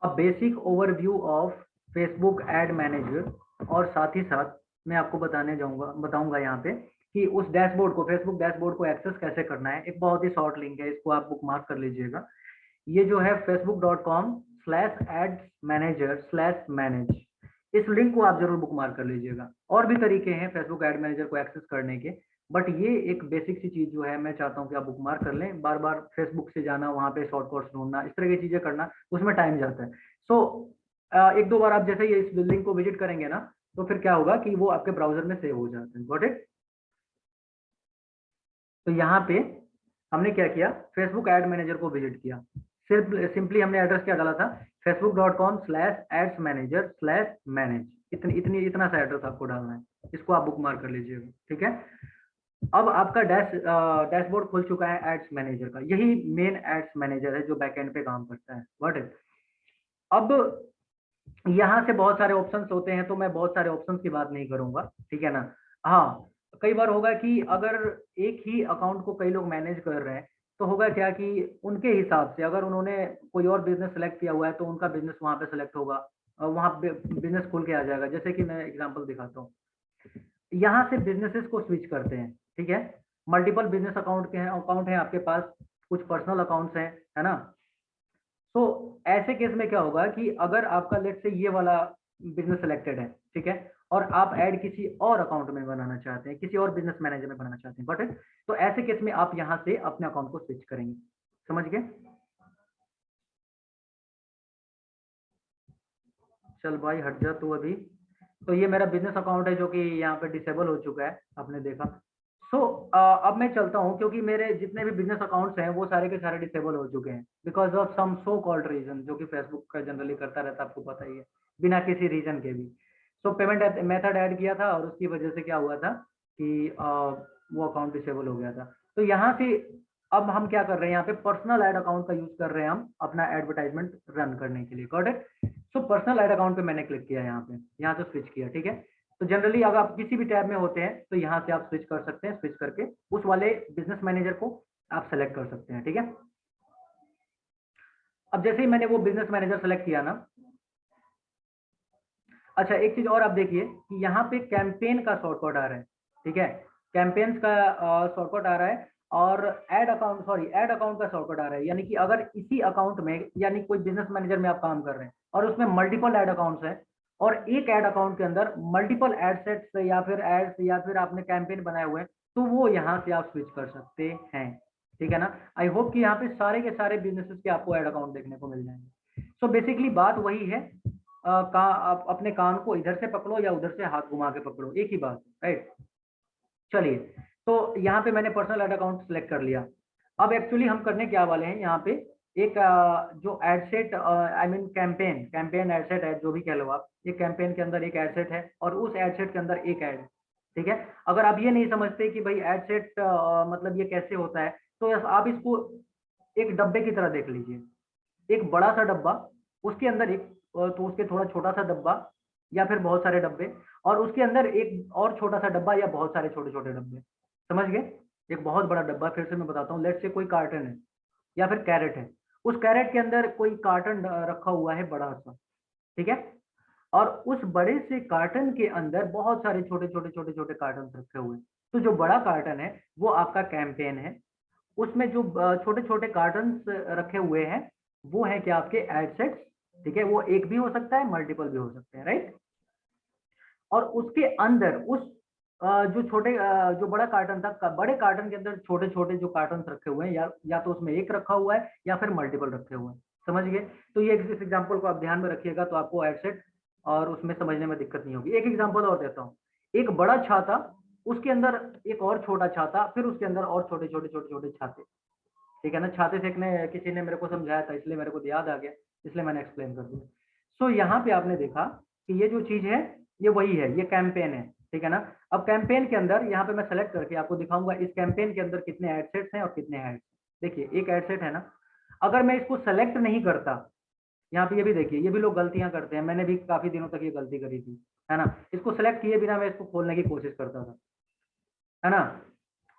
A basic overview of Facebook ad manager. और साथ ही साथ मैं आपको बताऊंगा यहाँ पे कि उस डैशबोर्ड को, फेसबुक डैशबोर्ड को एक्सेस कैसे करना है। एक बहुत ही शॉर्ट लिंक है, इसको आप बुक मार्क कर लीजिएगा। ये जो है facebook.com/ads-manager/manage, इस लिंक को आप जरूर बुक मार्क कर लीजिएगा। और भी तरीके हैं फेसबुक एड मैनेजर को एक्सेस करने के, बट ये एक बेसिक सी चीज जो है मैं चाहता हूँ कि आप बुक मार्क कर लें। बार बार फेसबुक से जाना, वहां पे शॉर्टकट्स ढूंढना, इस तरह की चीजें करना, उसमें टाइम जाता है। सो एक दो बार आप जैसे ही इस लिंक को विजिट करेंगे ना, तो फिर क्या होगा कि वो आपके ब्राउजर में सेव हो जाते हैं। Got it? तो यहाँ पे हमने क्या किया, फेसबुक एड मैनेजर को विजिट किया। सिर्फ सिंपली हमने एड्रेस क्या डाला था, facebook.com/ads-manager/manage। इतना सा एड्रेस आपको डालना है, इसको आप बुक मार्क कर लीजिएगा। ठीक है, अब आपका डैशबोर्ड खुल चुका है एड्स मैनेजर का। यही मेन एड्स मैनेजर है जो बैकएंड पे काम करता है। व्हाट इज, अब यहाँ से बहुत सारे ऑप्शंस होते हैं, तो मैं बहुत सारे ऑप्शंस की बात नहीं करूंगा, ठीक है ना। हाँ, कई बार होगा कि अगर एक ही अकाउंट को कई लोग मैनेज कर रहे हैं, तो होगा क्या कि उनके हिसाब से अगर उन्होंने कोई और बिजनेस सेलेक्ट किया हुआ है, तो उनका बिजनेस वहां पे सेलेक्ट होगा और वहां पे बिजनेस खुल के आ जाएगा। जैसे कि मैं एग्जांपल दिखाता हूँ, यहाँ से बिजनेसेस को स्विच करते हैं। ठीक है, मल्टीपल बिजनेस अकाउंट है आपके पास, कुछ पर्सनल अकाउंट्स हैं, है ना। तो ऐसे केस में क्या होगा कि अगर आपका लेट से ये वाला बिजनेस सिलेक्टेड है, ठीक है, और आप ऐड किसी और अकाउंट में बनाना चाहते हैं, किसी और बिजनेस मैनेजर में बनाना चाहते हैं, बट तो ऐसे केस में आप यहां से अपने अकाउंट को स्विच करेंगे। समझ गए? चल भाई हट जा तू अभी। तो ये मेरा बिजनेस अकाउंट है जो कि यहाँ पे डिसेबल हो चुका है, आपने देखा। सो अब मैं चलता हूँ, क्योंकि मेरे जितने भी बिजनेस अकाउंट्स हैं वो सारे के सारे डिसेबल हो चुके हैं because of some so called reason, जो कि फेसबुक का जनरली करता रहता है, आपको पता ही है, बिना किसी रीजन के भी। सो पेमेंट मेथड ऐड किया था और उसकी वजह से क्या हुआ था कि वो अकाउंट डिसेबल हो गया था। तो यहाँ से अब हम क्या कर रहे हैं, यहाँ पे पर्सनल ऐड अकाउंट का यूज कर रहे हैं हम अपना एडवर्टाइजमेंट रन करने के लिए। Got it? So personal add account पे मैंने क्लिक किया, यहाँ से स्विच किया। ठीक है, तो जनरली अगर आप किसी भी टैब में होते हैं तो यहाँ से आप स्विच कर सकते हैं, स्विच करके उस वाले बिजनेस मैनेजर को आप सेलेक्ट कर सकते हैं। ठीक है, अब जैसे ही मैंने वो बिजनेस मैनेजर सेलेक्ट किया ना, अच्छा एक चीज और आप देखिए कि यहाँ पे कैंपेन का शॉर्टकट आ रहा है। ठीक है, कैंपेन्स का शॉर्टकट आ रहा है, और ऐड अकाउंट का शॉर्टकट आ रहा है। यानी कि अगर इसी अकाउंट में, यानी कोई बिजनेस मैनेजर में आप काम कर रहे हैं और उसमें मल्टीपल ऐड अकाउंट्स हैं, और एक ऐड अकाउंट के अंदर मल्टीपल एड सेट्स या फिर एड्स या फिर आपने कैंपेन बनाए हुए हैं, तो वो यहाँ से आप स्विच कर सकते हैं। ठीक है ना। आई होप कि यहाँ पे सारे के सारे बिजनेसेस के आपको ऐड अकाउंट देखने को मिल जाएंगे। सो बेसिकली बात वही है, आप अपने कान को इधर से पकड़ो या उधर से हाथ घुमा के पकड़ो, एक ही बात, राइट। चलिए, तो यहाँ पे मैंने पर्सनल एड अकाउंट सेलेक्ट कर लिया। अब एक्चुअली हम करने क्या वाले हैं, यहाँ पे एक जो ad set, I mean campaign ad set है, जो भी कह लो आप, ये कैंपेन के अंदर एक एडसेट है और उस एडसेट के अंदर एक ऐड। ठीक है, अगर आप ये नहीं समझते कि भाई एडसेट मतलब ये कैसे होता है, तो आप इसको एक डब्बे की तरह देख लीजिए। एक बड़ा सा डब्बा, उसके अंदर एक तो उसके थोड़ा छोटा सा डब्बा, या फिर बहुत सारे डब्बे, और उसके अंदर एक और छोटा सा डब्बा या बहुत सारे छोटे छोटे डब्बे। समझ गए? एक बहुत बड़ा डब्बा, फिर से मैं बताता हूँ, लेट से कोई कार्टन है या फिर कैरेट है, उस कैरेट के अंदर कोई कार्टन रखा हुआ है बड़ा सा। ठीक है, और उस बड़े से कार्टन के अंदर बहुत सारे छोटे छोटे छोटे छोटे कार्टन रखे हुए हैं। तो जो बड़ा कार्टन है वो आपका कैंपेन है, उसमें जो छोटे छोटे कार्टन रखे हुए हैं वो है क्या, आपके एडसेट्स। ठीक है, वो एक भी हो सकता है, मल्टीपल भी हो सकते हैं, राइट। और उसके अंदर उस जो बड़ा कार्टन था, बड़े कार्टन के अंदर छोटे छोटे जो कार्टन रखे हुए हैं, या तो उसमें एक रखा हुआ है या फिर मल्टीपल रखे हुए हैं। समझ गए? तो ये इस एग्जाम्पल को आप ध्यान में रखिएगा, तो आपको एडसेट और उसमें समझने में दिक्कत नहीं होगी। एक एग्जाम्पल और देता हूँ, एक बड़ा छाता, उसके अंदर एक और छोटा छाता, फिर उसके अंदर और छोटे छोटे छोटे छोटे छाते। ठीक है ना, छाते फेंकने किसी ने मेरे को समझाया था, इसलिए मेरे को याद आ गया, इसलिए मैंने एक्सप्लेन कर दिया। सो यहाँ पे आपने देखा कि ये जो चीज है ये वही है, ये कैंपेन है। ठीक है ना, अब कैंपेन के अंदर यहाँ पे मैं सेलेक्ट करके आपको दिखाऊंगा इस कैंपेन के अंदर कितने एडसेट्स हैं और कितने एड्स। देखिए एक एडसेट है ना, अगर मैं इसको सेलेक्ट नहीं करता, यहाँ पे ये भी देखिए, ये भी लोग गलतियां करते हैं, मैंने भी काफी दिनों तक ये गलती करी थी, है ना। इसको सेलेक्ट किए बिना मैं इसको खोलने की कोशिश करता था, है ना।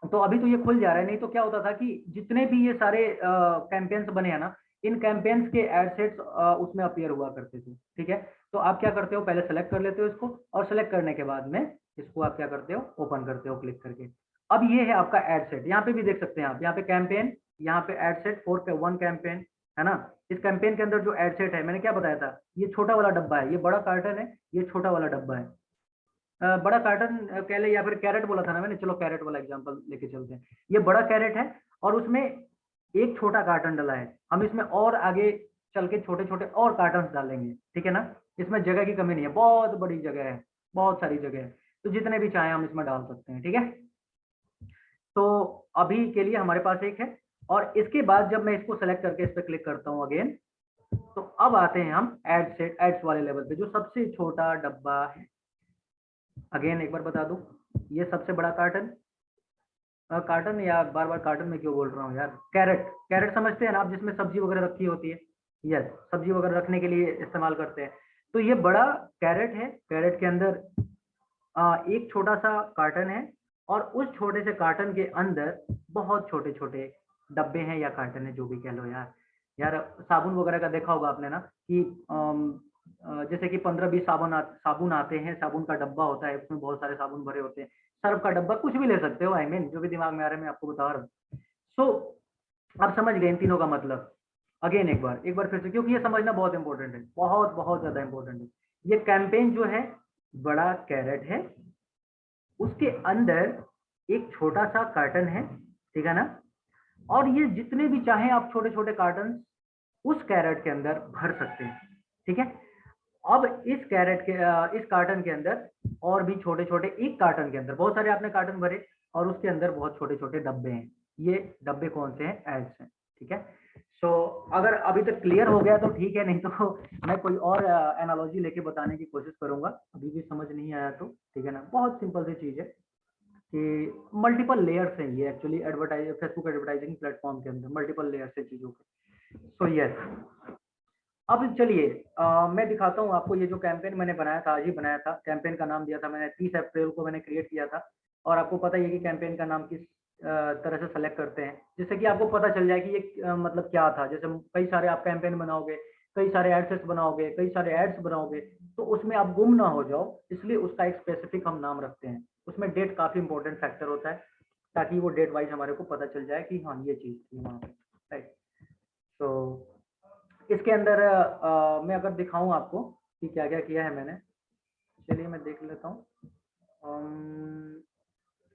तो अभी तो ये खुल जा रहा है, नहीं तो क्या होता था कि जितने भी ये सारे कैंपेन्स बने हैं ना, इन कैंपेन्स के एड सेट्स उसमें अपीयर हुआ करते थे, ठीक है। तो आप क्या करते हो, पहले सेलेक्ट कर लेते हो इसको, और सेलेक्ट करने के बाद में इसको आप क्या करते हो, ओपन करते हो क्लिक करके। अब ये है आपका एड सेट, यहाँ पे भी देख सकते हैं आप, यहाँ पे कैंपेन, यहाँ पे एड सेट 4 कैंपेन, है ना। इस कैंपेन के अंदर जो एड सेट है, मैंने क्या बताया था, ये छोटा वाला डब्बा है, ये बड़ा कार्टन है, ये छोटा वाला डब्बा है। बड़ा कार्टन कह ले या फिर कैरेट बोला था ना मैंने, चलो कैरेट वाला एग्जांपल लेके चलते हैं। ये बड़ा कैरेट है और उसमें एक छोटा कार्टन डला है, हम इसमें और आगे चल के छोटे छोटे और कार्टन डालेंगे, ठीक है ना। इसमें जगह की कमी नहीं है, बहुत बड़ी जगह है, बहुत सारी जगह है, तो जितने भी चाहे हम इसमें डाल सकते हैं, ठीक है। तो अभी के लिए हमारे पास एक है, और इसके बाद जब मैं इसको सेलेक्ट करके इस पर क्लिक करता हूँ अगेन, तो अब आते हैं हम एड सेट, एड्स वाले लेवल पे, जो सबसे छोटा डब्बा है। अगेन एक बार बता दूं, ये सबसे बड़ा कार्टन, कार्टन या बार बार कार्टन में क्यों बोल रहा हूँ यार, कैरेट, कैरेट समझते हैं ना आप, जिसमें सब्जी वगैरह रखी होती है, यस, सब्जी वगैरह रखने के लिए इस्तेमाल करते हैं। तो ये बड़ा कैरेट है, कैरेट के अंदर एक छोटा सा कार्टन है, और उस छोटे से कार्टन के अंदर बहुत छोटे छोटे डब्बे हैं या कार्टन है, जो भी कह लो यार। यार साबुन वगैरह का देखा होगा आपने ना, कि जैसे कि 15-20 साबुन आते हैं, साबुन का डब्बा होता है, उसमें बहुत सारे साबुन भरे होते हैं, सर्फ का डब्बा, कुछ भी ले सकते हो, आई मीन जो भी दिमाग में आ रहा है मैं आपको बता रहा हूँ। सो आप समझ गए इन तीनों का मतलब। अगेन एक बार फिर से, क्योंकि ये समझना बहुत इंपॉर्टेंट है, बहुत बहुत ज्यादा इंपॉर्टेंट है। ये कैंपेन जो है, बड़ा कैरेट है, उसके अंदर एक छोटा सा कार्टन है, ठीक है ना। और ये जितने भी चाहे आप छोटे छोटे कार्टन उस कैरेट के अंदर भर सकते हैं, ठीक है। अब इस कैरेट के इस कार्टन के अंदर और भी छोटे छोटे, एक कार्टन के अंदर बहुत सारे आपने कार्टन भरे, और उसके अंदर बहुत छोटे छोटे डब्बे हैं। ये डब्बे कौन से हैं, एड्स हैं, ठीक है। सो अगर अभी तक क्लियर हो गया तो ठीक है, नहीं तो मैं कोई और एनालॉजी लेके बताने की कोशिश करूंगा, अभी भी समझ नहीं आया तो, ठीक है ना। बहुत सिंपल सी चीज है कि मल्टीपल लेयर्स हैं ये actually, advertise Facebook advertising platform के अंदर मल्टीपल लेयर्स है चीजों के। सो यस, अब चलिए मैं दिखाता हूँ आपको, ये जो कैंपेन मैंने बनाया था, आज ही बनाया था, कैंपेन का नाम दिया था मैंने, 30 अप्रैल को मैंने क्रिएट किया था। और आपको पता ही है कि कैंपेन का नाम किस तरह से सेलेक्ट करते हैं, जिससे कि आपको पता चल जाए कि ये मतलब क्या था। जैसे कई सारे आप कैंपेन बनाओगे, कई सारे एडसेट्स बनाओगे, कई सारे एड्स बनाओगे, तो उसमें आप गुम ना हो जाओ, इसलिए उसका एक स्पेसिफिक हम नाम रखते हैं। उसमें डेट काफी इंपॉर्टेंट फैक्टर होता है, ताकि वो डेट वाइज हमारे को पता चल जाए कि हाँ ये चीज थी वहाँ पे, राइट। तो इसके अंदर मैं अगर दिखाऊं आपको कि क्या क्या किया है मैंने, चलिए मैं देख लेता हूँ,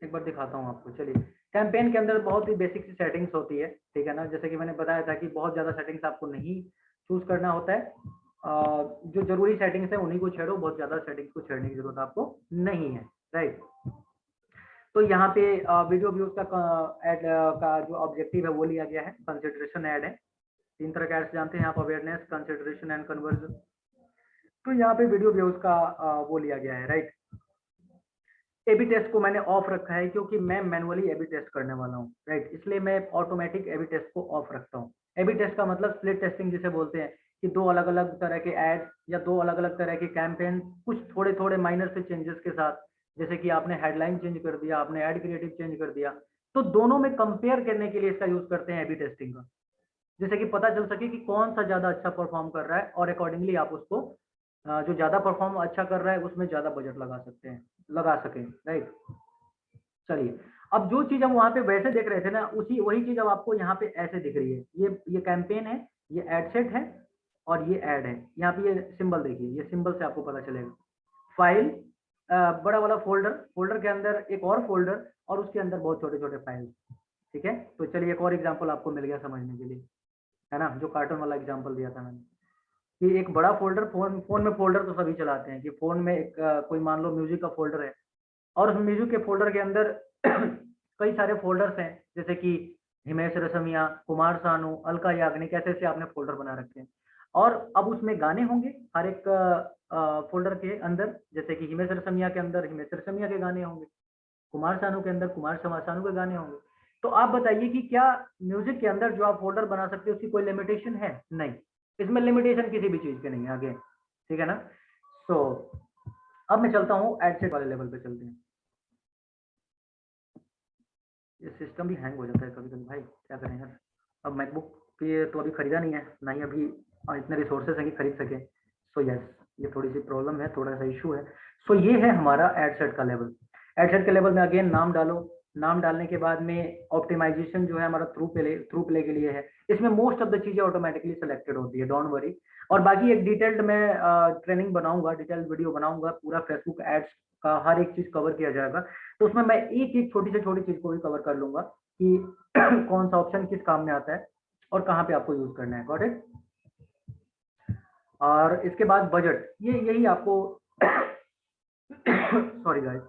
एक बार दिखाता हूँ आपको। चलिए, कैंपेन के अंदर बहुत ही बेसिक सी सेटिंग्स होती है, ठीक है ना। जैसे कि मैंने बताया था कि बहुत ज़्यादा सेटिंग्स आपको नहीं चूज करना होता है, जो जरूरी सेटिंग्स है उन्हीं को छेड़ो, बहुत ज़्यादा सेटिंग्स को छेड़ने की जरूरत आपको नहीं है, राइट। तो यहाँ पे वीडियो व्यूज का एड का जो ऑब्जेक्टिव है वो लिया गया है, कंसिडरेशन एड है। 3 तरह के एड्स जानते हैं आप, अवेयरनेस, कंसिडरेशन एंड कन्वर्जन। तो यहाँ पे वीडियो व्यूज का वो लिया गया है, राइट। एबी टेस्ट को मैंने ऑफ रखा है, क्योंकि मैं मैनुअली एबी टेस्ट करने वाला हूँ, राइट। इसलिए मैं ऑटोमेटिक एबी टेस्ट को ऑफ रखता हूँ। एबी टेस्ट का मतलब स्प्लिट टेस्टिंग जिसे बोलते हैं, कि दो अलग अलग तरह के एड या दो अलग अलग तरह के कैंपेन, कुछ थोड़े थोड़े माइनर से चेंजेस के साथ, जैसे कि आपने हेडलाइन चेंज कर दिया, आपने एड क्रिएटिव चेंज कर दिया, तो दोनों में कंपेयर करने के लिए इसका यूज करते हैं एबी टेस्टिंग का, जैसे कि पता चल सके कि कौन सा ज्यादा अच्छा परफॉर्म कर रहा है, और अकॉर्डिंगली आप उसको जो ज्यादा परफॉर्म अच्छा कर रहा है उसमें ज्यादा बजट लगा सकते हैं, लगा सकें, राइट। चलिए, अब जो चीज हम वहां पे वैसे देख रहे थे ना, उसी वही चीज अब आपको यहाँ पे ऐसे दिख रही है। ये कैंपेन है, ये एड सेट है, और ये एड है। यहाँ पे ये सिंबल देखिए, ये सिंबल से आपको पता चलेगा। फाइल, बड़ा वाला फोल्डर, फोल्डर के अंदर एक और फोल्डर, और उसके अंदर बहुत छोटे छोटे फाइल, ठीक है। तो चलिए एक और एग्जाम्पल आपको मिल गया समझने के लिए, है ना, जो कार्टून वाला एग्जाम्पल दिया था मैंने, कि एक बड़ा फोल्डर, फोन में फोल्डर तो सभी चलाते हैं, कि फोन में एक कोई मान लो म्यूजिक का फोल्डर है, और उस म्यूजिक के फोल्डर के अंदर कई सारे फोल्डर्स हैं, जैसे कि हिमेश रेशमिया, कुमार सानू, अलका याग्निक, ऐसे ऐसे आपने फोल्डर बना रखे हैं। और अब उसमें गाने होंगे हर एक फोल्डर के अंदर, जैसे कि हिमेश रेशमिया के अंदर हिमेश रेशमिया के गाने होंगे, कुमार सानू के अंदर कुमार सानू के गाने होंगे। तो आप बताइए कि क्या म्यूजिक के अंदर जो आप फोल्डर बना सकते हो उसकी कोई लिमिटेशन है? नहीं, इसमें लिमिटेशन किसी भी चीज के नहीं है आगे, ठीक है ना। सो अब मैं चलता हूँ एडसेट वाले लेवल पे चलते हैं। ये सिस्टम भी हैंग हो जाता है कभी कभी भाई, क्या करें यार। अब मैकबुक कि तो अभी खरीदा नहीं है, ना ही अभी इतने रिसोर्सेज हैं कि खरीद सके। सो यस, ये थोड़ी सी प्रॉब्लम है, थोड़ा सा इशू है। सो ये है हमारा एड सेट का लेवल। एड सेट के लेवल में अगेन नाम डालो, नाम डालने के बाद में ऑप्टिमाइजेशन जो है हमारा थ्रू प्ले के लिए है। इसमें मोस्ट ऑफ द चीजें ऑटोमेटिकली सेलेक्टेड होती है, डोंट वरी। और बाकी एक डिटेल्ड मैं ट्रेनिंग बनाऊंगा, डिटेल्ड वीडियो बनाऊंगा, पूरा फेसबुक एड्स का हर एक चीज कवर किया जाएगा। तो उसमें मैं एक एक छोटी से छोटी चीज को भी कवर कर लूंगा कि कौन सा ऑप्शन किस काम में आता है और कहाँ पे आपको यूज करना है। Got it. और इसके बाद बजट, ये यही आपको सॉरी गाइस,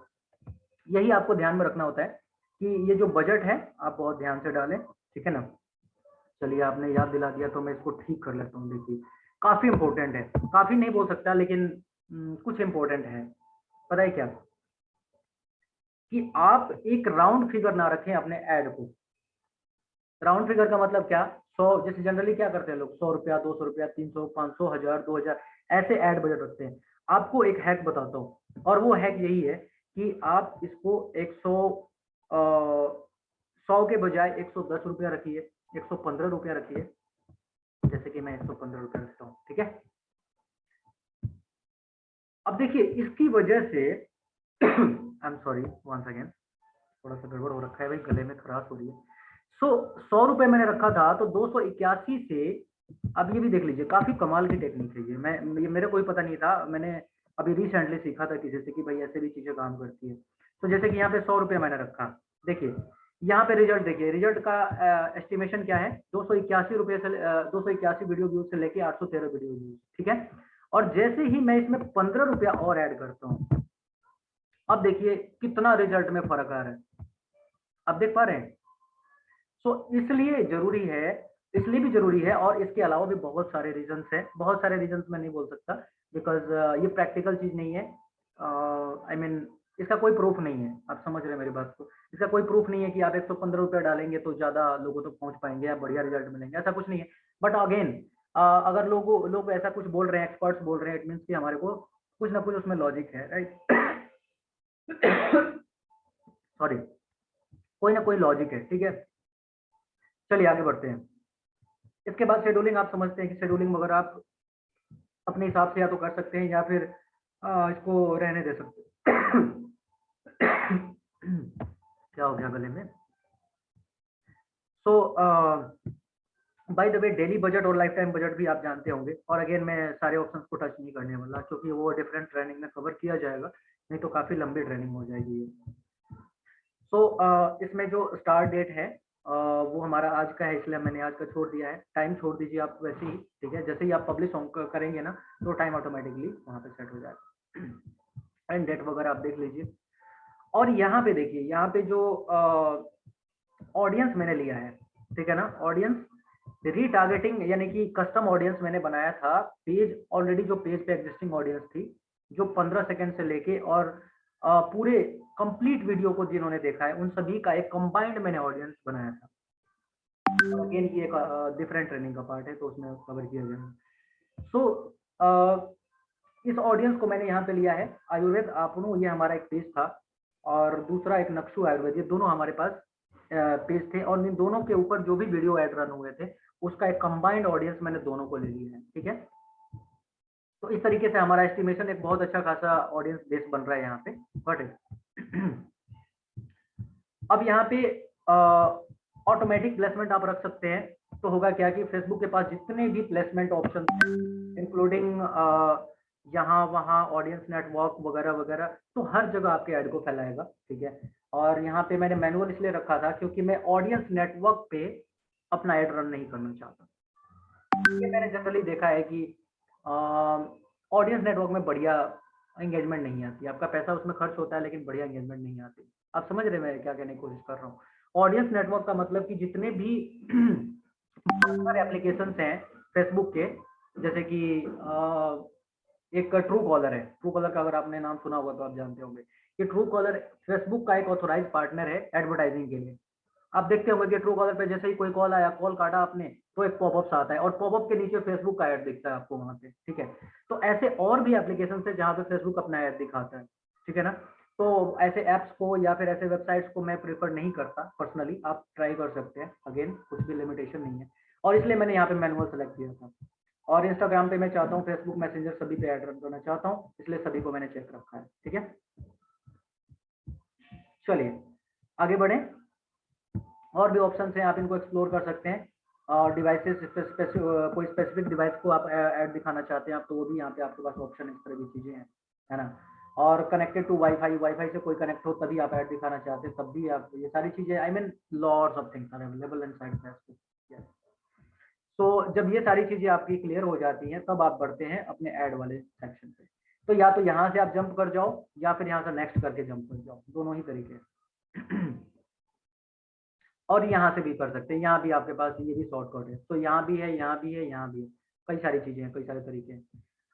यही आपको ध्यान में रखना होता है कि ये जो बजट है आप बहुत ध्यान से डालें, ठीक है ना। चलिए आपने याद दिला दिया तो मैं इसको ठीक कर लेता हूँ। देखिए काफी इंपॉर्टेंट है, काफी नहीं बोल सकता लेकिन कुछ इंपॉर्टेंट है। पता है क्या, कि आप एक राउंड फिगर ना रखें अपने ऐड को। राउंड फिगर का मतलब क्या, 100, जैसे जनरली क्या करते हैं लोग, 100 रुपया, 200 रुपया, 300, 500, 1000, 2000 ऐसे ऐड बजट रखते हैं। आपको एक हैक बताता हूँ, और वो हैक यही है कि आप इसको 100 के बजाय 110 रुपया रखिए, 115 रुपया रखिए। जैसे कि मैं 115 रुपया रखता हूँ, ठीक है। अब देखिए इसकी वजह से I am sorry once again, थोड़ा सा गड़बड़ हो रखा है भाई, गले में खराश हो रही है। सो 100 रुपए मैंने रखा था, तो 281 से, अब ये भी देख लीजिए, काफी कमाल की टेक्निक है ये मेरे कोई पता नहीं था, मैंने अभी रिसेंटली सीखा था किसी से कि भाई ऐसे भी चीजें काम करती है। तो जैसे कि यहाँ पे 100 रुपये मैंने रखा, देखिए यहाँ पे रिजल्ट देखिए, रिजल्ट का एस्टिमेशन क्या है, 281 रुपये से 281 वीडियो व्यूज से लेके 813 वीडियो व्यूज, ठीक है। और जैसे ही मैं इसमें 15 रुपया और ऐड करता हूँ, अब देखिए कितना रिजल्ट में फर्क आ रहा है, अब देख पा रहे हैं। सो इसलिए जरूरी है, इसलिए भी जरूरी है, और इसके अलावा भी बहुत सारे रीजंस हैं, बहुत सारे रीजंस मैं नहीं बोल सकता बिकॉज ये प्रैक्टिकल चीज नहीं है। आई मीन इसका कोई प्रूफ नहीं है, आप समझ रहे हैं मेरी बात को। इसका कोई प्रूफ नहीं है कि आप 115 रुपये डालेंगे तो ज्यादा लोगों तक पहुंच पाएंगे या बढ़िया रिजल्ट मिलेंगे, ऐसा कुछ नहीं है। बट अगेन अगर लोग ऐसा कुछ बोल रहे हैं, एक्सपर्ट्स बोल रहे हैं, इट मीन्स कि हमारे को कुछ ना कुछ उसमें लॉजिक है, राइट। सॉरी, कोई ना कोई लॉजिक है, ठीक है। चलिए आगे बढ़ते हैं। इसके बाद शेड्यूलिंग, आप समझते हैं कि शेड्यूलिंग वगैरह आप अपने हिसाब से या तो कर सकते हैं या फिर इसको रहने दे सकते हैं। क्या हो गया गले में। So by the way, daily budget और लाइफ टाइम बजट भी आप जानते होंगे, और अगेन मैं सारे ऑप्शंस को टच नहीं करने वाला क्योंकि वो डिफरेंट ट्रेनिंग में कवर किया जाएगा, नहीं तो काफी लंबी ट्रेनिंग हो जाएगी। सो इसमें जो स्टार्ट डेट है वो हमारा आज का है, इसलिए मैंने आज का छोड़ दिया है। टाइम छोड़ दीजिए आप वैसे ही, ठीक है। जैसे ही आप पब्लिश करेंगे ना तो टाइम ऑटोमेटिकली वहाँ पे सेट हो जाएगा। एंड डेट वगैरह आप देख लीजिए। और यहाँ पे देखिए, यहाँ पे जो ऑडियंस मैंने लिया है, ठीक है ना, ऑडियंस रीटारगेटिंग, यानी कि कस्टम ऑडियंस मैंने बनाया था। पेज ऑलरेडी जो पेज पे एग्जिस्टिंग ऑडियंस थी, जो 15 सेकंड से लेके और पूरे कंप्लीट वीडियो को जिन्होंने देखा है, उन सभी का एक कंबाइंड मैंने ऑडियंस बनाया था। अगेन ये एक डिफरेंट ट्रेनिंग का पार्ट है तो उसमें कवर किया जाएगा। सो इस ऑडियंस को मैंने यहाँ पे लिया है आयुर्वेद आपनो, ये हमारा एक पेज था, और दूसरा एक नक्शु आयुर्वेद, ये दोनों हमारे पास पेज थे, और इन दोनों के ऊपर जो भी वीडियो ऐड रन हुए थे उसका एक कंबाइंड ऑडियंस मैंने दोनों को ले लिया है, ठीक है। तो इस तरीके से हमारा एस्टिमेशन एक बहुत अच्छा खासा ऑडियंस बेस बन रहा है यहाँ पे। बट अब यहाँ पे ऑटोमेटिक प्लेसमेंट आप रख सकते हैं, तो होगा क्या कि फेसबुक के पास जितने भी प्लेसमेंट ऑप्शन हैं, इंक्लूडिंग यहाँ वहाँ ऑडियंस नेटवर्क वगैरह वगैरह, तो हर जगह आपके ऐड को फैलाएगा, ठीक है। और यहाँ पे मैंने मैनुअल इसलिए रखा था क्योंकि मैं ऑडियंस नेटवर्क पे अपना ऐड रन नहीं करना चाहता। ये मैंने जनरली देखा है कि ऑडियंस नेटवर्क में बढ़िया एंगेजमेंट नहीं आती, आपका पैसा उसमें खर्च होता है लेकिन बढ़िया एंगेजमेंट नहीं आती। आप समझ रहे हैं मैं क्या कहने की कोशिश कर रहा हूँ। ऑडियंस नेटवर्क का मतलब कि जितने भी एप्लीकेशंस हैं फेसबुक के, जैसे कि एक ट्रू कॉलर है, ट्रू कॉलर का अगर आपने नाम सुना होगा तो आप जानते होंगे कि ट्रू कॉलर फेसबुक का एक ऑथोराइज पार्टनर है एडवर्टाइजिंग के लिए। आप देखते होंगे कि ट्रू कॉलर पे जैसे ही कोई कॉल आया, कॉल काटा आपने, तो एक पॉपअप आता है और पॉपअप के नीचे फेसबुक का ऐड दिखता है आपको वहां पे, ठीक है। तो ऐसे और भी एप्लीकेशन है जहाँ पे फेसबुक अपना ऐड दिखाता है, ठीक है ना। तो ऐसे ऐप्स को या फिर ऐसे वेबसाइट्स को मैं प्रेफर नहीं करता पर्सनली, आप ट्राई कर सकते हैं, अगेन कुछ भी लिमिटेशन नहीं है। और इसलिए मैंने यहाँ पे मैनुअल सेलेक्ट किया था। और इंस्टाग्राम पे मैं चाहता हूँ फेसबुक मैसेंजर सभी पे ऐड रन करना चाहता हूँ, इसलिए सभी को मैंने चेक रखा है। ठीक है, चलिए आगे बढ़े। और भी ऑप्शन हैं, आप इनको एक्सप्लोर कर सकते हैं। और डिवाइसेस कोई स्पेसिफिक डिवाइस को आप ऐड दिखाना चाहते हैं आप, तो वो भी यहाँ पे आपके पास ऑप्शन, इस तरह की चीजें हैं, है ना। और कनेक्टेड टू वाईफाई से कोई कनेक्ट हो तभी आप ऐड दिखाना चाहते हैं, तब भी आप ये सारी चीजें, I mean lots of things are available inside Facebook. तो जब ये सारी चीजें आपकी क्लियर हो जाती हैं तब आप बढ़ते हैं अपने ऐड वाले सेक्शन पे। तो या तो यहाँ से आप जंप कर जाओ या फिर यहाँ से नेक्स्ट करके जंप कर जाओ, दोनों ही तरीके। और यहाँ से भी कर सकते हैं, यहाँ भी आपके पास ये भी शॉर्टकट है, तो यहाँ भी है, यहाँ भी है, यहाँ भी है, कई सारी चीजें हैं, कई सारे तरीके हैं।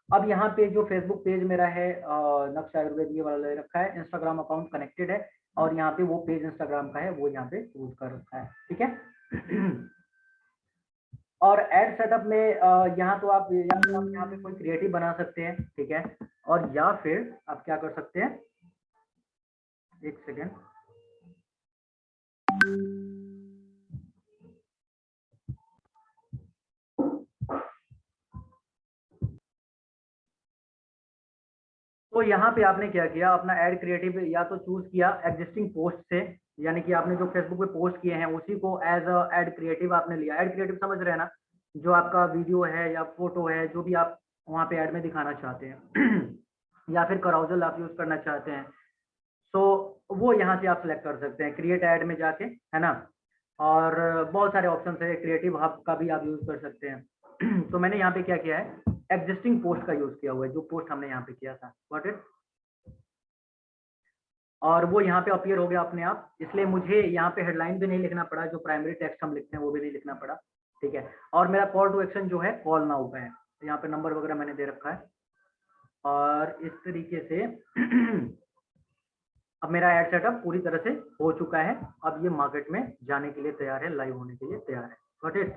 अब यहाँ पे जो फेसबुक पेज मेरा है नक्श आयुर्वेद ये वाला ले रखा है, इंस्टाग्राम अकाउंट कनेक्टेड है और यहाँ पे वो पेज इंस्टाग्राम का है वो यहाँ पे यूज कर रखा है। ठीक है। और एड सेटअप में यहाँ तो आप यहाँ पे कोई क्रिएटिव बना सकते हैं, ठीक है। और या फिर आप क्या कर सकते हैं, एक सेकेंड, तो यहाँ पे आपने क्या किया, अपना ऐड क्रिएटिव या तो चूज किया एग्जिस्टिंग पोस्ट से, यानी कि आपने जो फेसबुक पे पोस्ट किए हैं उसी को एज अ ऐड क्रिएटिव आपने लिया। ऐड क्रिएटिव समझ रहे हैं ना, जो आपका वीडियो है या फोटो है, जो भी आप वहाँ पे ऐड में दिखाना चाहते हैं या फिर कराउजल आप यूज करना चाहते हैं, तो वो यहाँ से आप सिलेक्ट कर सकते हैं क्रिएट ऐड में जाके, है ना। और बहुत सारे ऑप्शन है, क्रिएटिव हब का भी आप यूज कर सकते हैं। तो मैंने यहाँ पे क्या किया है, एग्जिस्टिंग पोस्ट का यूज किया हुआ है, जो पोस्ट हमने यहाँ पे किया था, गॉट इट। और वो यहाँ पे अपीयर हो गया अपने आप, इसलिए मुझे यहाँ पे हेडलाइन भी नहीं लिखना पड़ा, जो प्राइमरी टेक्स्ट हम लिखते हैं वो भी नहीं लिखना पड़ा। ठीक है, और मेरा कॉल टू एक्शन जो है कॉल नाउ का है, तो यहाँ पे नंबर वगैरह मैंने दे रखा है। और इस तरीके से अब मेरा एड सेटअप पूरी तरह से हो चुका है, अब ये मार्केट में जाने के लिए तैयार है, लाइव होने के लिए तैयार है, गॉट इट।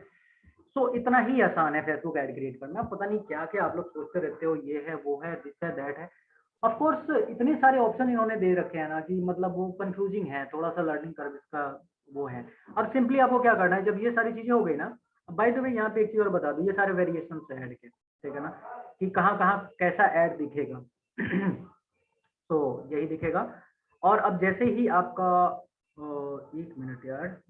सो इतना ही आसान है फेसबुक ऐड क्रिएट करना। पता नहीं क्या क्या आप लोग सोचते रहते हो, ये है वो है, दिस है दैट है। ऑफ कोर्स इतने सारे ऑप्शन इन्होंने दे रखे हैं ना कि मतलब वो कंफ्यूजिंग है, थोड़ा सा लर्निंग कर्व इसका वो है। अब सिंपली आपको क्या करना है, जब ये सारी चीजें हो गई ना, बाय द वे यहाँ पे एक चीज और बता दूं, ये सारे वेरिएशन है ऐड के, ठीक है ना, कि कहाँ कहाँ कैसा ऐड दिखेगा। तो यही दिखेगा। और अब जैसे ही आपका एक मिनट यार,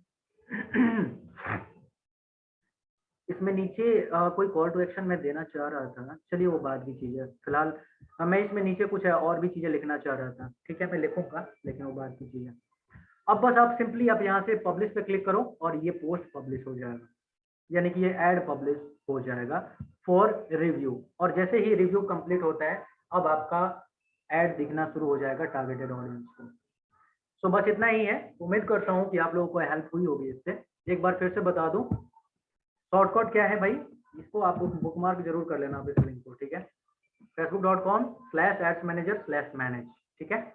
इसमें नीचे कोई कॉल टू एक्शन मैं देना चाह रहा था, चलिए वो बाद की चीज है। फिलहाल मैं इसमें नीचे कुछ और भी चीजें लिखना चाह रहा था, ठीक है मैं लिखूंगा, लेकिन वो बाद की चीज है। अब बस आप सिंपली आप यहाँ से पब्लिश पे क्लिक करो और ये पोस्ट पब्लिश हो जाएगा, यानी कि ये ऐड पब्लिश हो जाएगा फॉर रिव्यू। और जैसे ही रिव्यू कंप्लीट होता है, अब आपका ऐड दिखना शुरू हो जाएगा टारगेटेड ऑडियंस को। सो बस इतना ही है, उम्मीद करता हूँ कि आप लोगों को हेल्प हुई होगी इससे। एक बार फिर से बता दूं, शॉर्टकट क्या है भाई, इसको आप बुकमार्क जरूर कर लेना आप इस लिंक को, ठीक है, facebook.com/adsmanager/manage, ठीक है।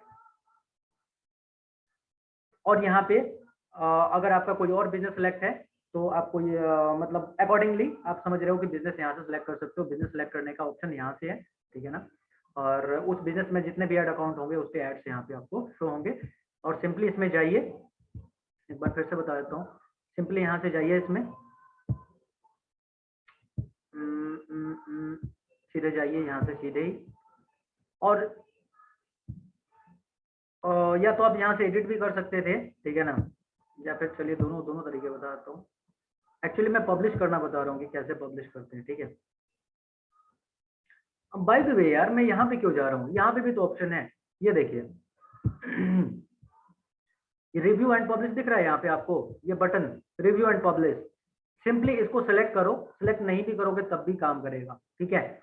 और यहाँ पे अगर आपका कोई और बिजनेस सेलेक्ट है तो आपको ये मतलब अकॉर्डिंगली आप समझ रहे हो कि बिजनेस यहाँ से सिलेक्ट कर सकते हो, बिजनेस सेलेक्ट करने का ऑप्शन यहाँ से है, ठीक है ना। और उस बिजनेस में जितने भी ऐड अकाउंट होंगे उसके एड्स यहाँ पे आपको शो होंगे। और सिंपली इसमें जाइए, एक बार फिर से बता देता हूँ, सिंपली यहाँ से जाइए इसमें, सीधे जाइए यहाँ से सीधे ही, और या तो आप यहाँ से एडिट भी कर सकते थे, ठीक है ना, या फिर चलिए दोनों तरीके बता देता हूँ। एक्चुअली मैं पब्लिश करना बता रहा हूँ कि कैसे पब्लिश करते हैं, ठीक है। अब बाय द वे यार, मैं यहाँ पे क्यों जा रहा हूँ, यहाँ पे भी तो ऑप्शन है, ये देखिए ये रिव्यू एंड पब्लिश दिख रहा है यहाँ पे आपको, ये button review and publish, simply इसको सेलेक्ट करो, सेलेक्ट नहीं भी करोगे तब भी काम करेगा, ठीक है।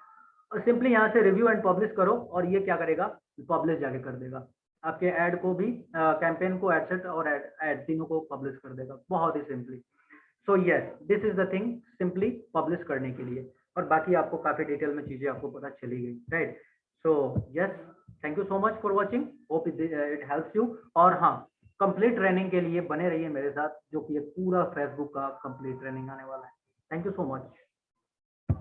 और सिंपली यहाँ से रिव्यू एंड पब्लिश करो और ये क्या करेगा, पब्लिश जाके कर देगा आपके ऐड को भी, कैंपेन को, एड सेट और ऐड तीनों को पब्लिश कर देगा, बहुत ही simply. So yes, this is the thing, simply publish करने के लिए। और बाकी आपको काफी डिटेल में चीजें आपको पता चली गई, right. So yes, thank you so much for watching, hope it helps you. और हाँ, कंप्लीट ट्रेनिंग के लिए बने रहिए मेरे साथ, जो कि पूरा फेसबुक का कंप्लीट ट्रेनिंग आने वाला है। Thank you so much.